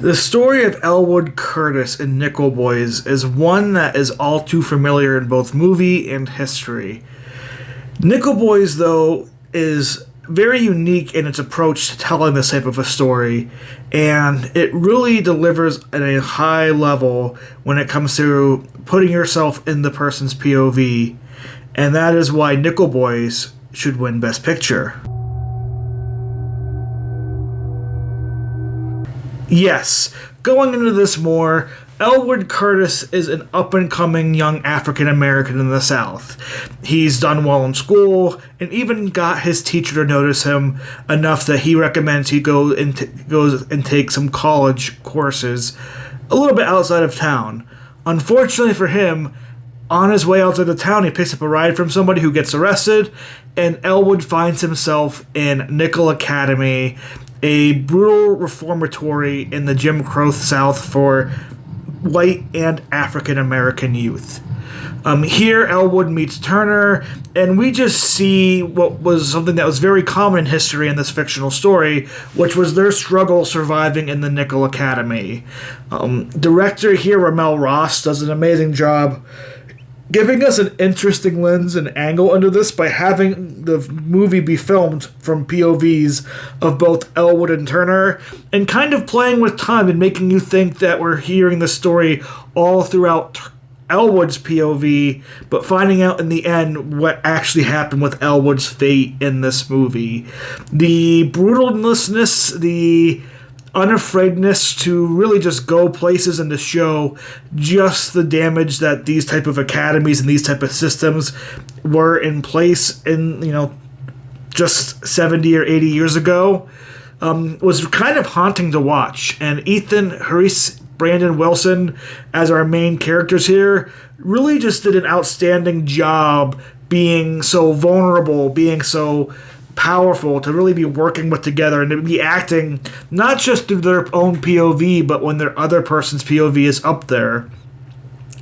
The story of Elwood Curtis in Nickel Boys is one that is all too familiar in both movie and history. Nickel Boys, though, is very unique in its approach to telling this type of a story, and it really delivers at a high level when it comes to putting yourself in the person's POV, and that is why Nickel Boys should win Best Picture. Yes, going into this more, Elwood Curtis is an up-and-coming young African-American in the South. He's done well in school, and even got his teacher to notice him enough that he recommends he goes and take some college courses a little bit outside of town. Unfortunately for him, on his way outside of town, he picks up a ride from somebody who gets arrested, and Elwood finds himself in Nickel Academy, a brutal reformatory in the Jim Crow South for white and African American youth. Here, Elwood meets Turner, and we just see what was something that was very common in history in this fictional story, which was their struggle surviving in the Nickel Academy. Director here, Ramel Ross, does an amazing job giving us an interesting lens and angle into this by having the movie be filmed from POVs of both Elwood and Turner, and kind of playing with time and making you think that we're hearing the story all throughout Elwood's POV, but finding out in the end what actually happened with Elwood's fate in this movie. The brutalness, the unafraidness to really just go places and to show just the damage that these type of academies and these type of systems were in place in, just 70 or 80 years ago, was kind of haunting to watch. And Ethan Harris, Brandon Wilson as our main characters here really just did an outstanding job being so vulnerable, being so powerful, to really be working with together and to be acting not just through their own POV, but when their other person's POV is up there.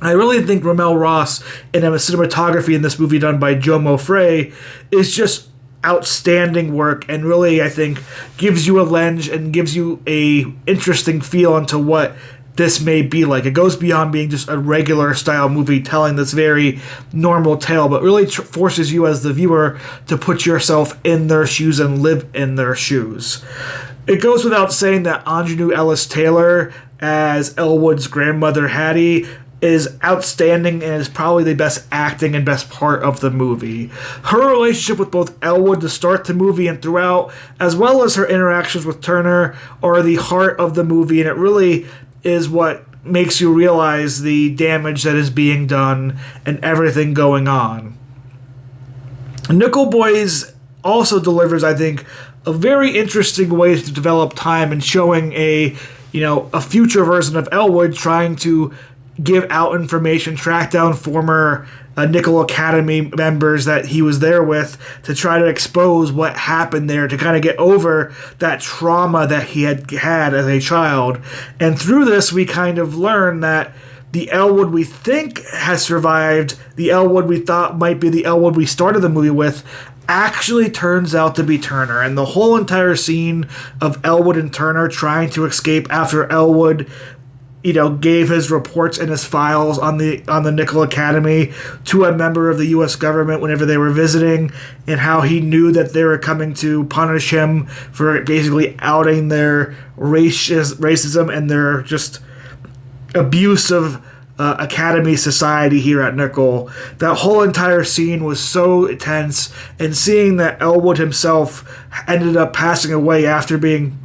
I really think Ramel Ross and the cinematography in this movie done by Joe Mofrey is just outstanding work, and really I think gives you a lens and gives you a interesting feel into what this may be like. It goes beyond being just a regular style movie telling this very normal tale, but really forces you as the viewer to put yourself in their shoes and live in their shoes. It goes without saying that Aunjanue Ellis Taylor as Elwood's grandmother Hattie is outstanding and is probably the best acting and best part of the movie. Her relationship with both Elwood to start the movie and throughout, as well as her interactions with Turner, are the heart of the movie, and it really is what makes you realize the damage that is being done and everything going on. Nickel Boys also delivers, I think, a very interesting way to develop time and showing a future version of Elwood trying to give out information, track down former Nickel Academy members that he was there with to try to expose what happened there, to kind of get over that trauma that he had as a child. And through this, we kind of learn that the Elwood we think has survived, the Elwood we thought might be the Elwood we started the movie with, actually turns out to be Turner. And the whole entire scene of Elwood and Turner trying to escape after Elwood gave his reports and his files on the Nickel Academy to a member of the U.S. government whenever they were visiting, and how he knew that they were coming to punish him for basically outing their racism and their just abuse of Academy society here at Nickel. That whole entire scene was so tense, and seeing that Elwood himself ended up passing away after being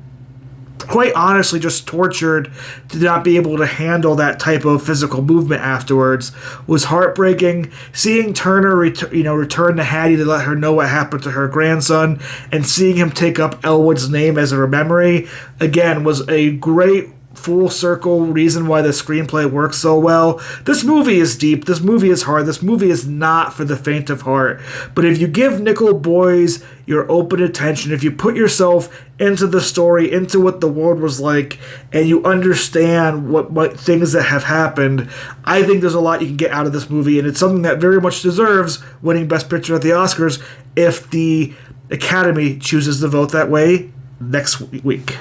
quite honestly just tortured to not be able to handle that type of physical movement afterwards was heartbreaking. Seeing Turner return to Hattie to let her know what happened to her grandson, and seeing him take up Elwood's name as a memory, again, was a great full circle reason why the screenplay works so well. This movie is deep, this movie is hard, this movie is not for the faint of heart. But if you give Nickel Boys your open attention, if you put yourself into the story, into what the world was like, and you understand what things that have happened, I think there's a lot you can get out of this movie, and it's something that very much deserves winning Best Picture at the Oscars if the Academy chooses to vote that way next week.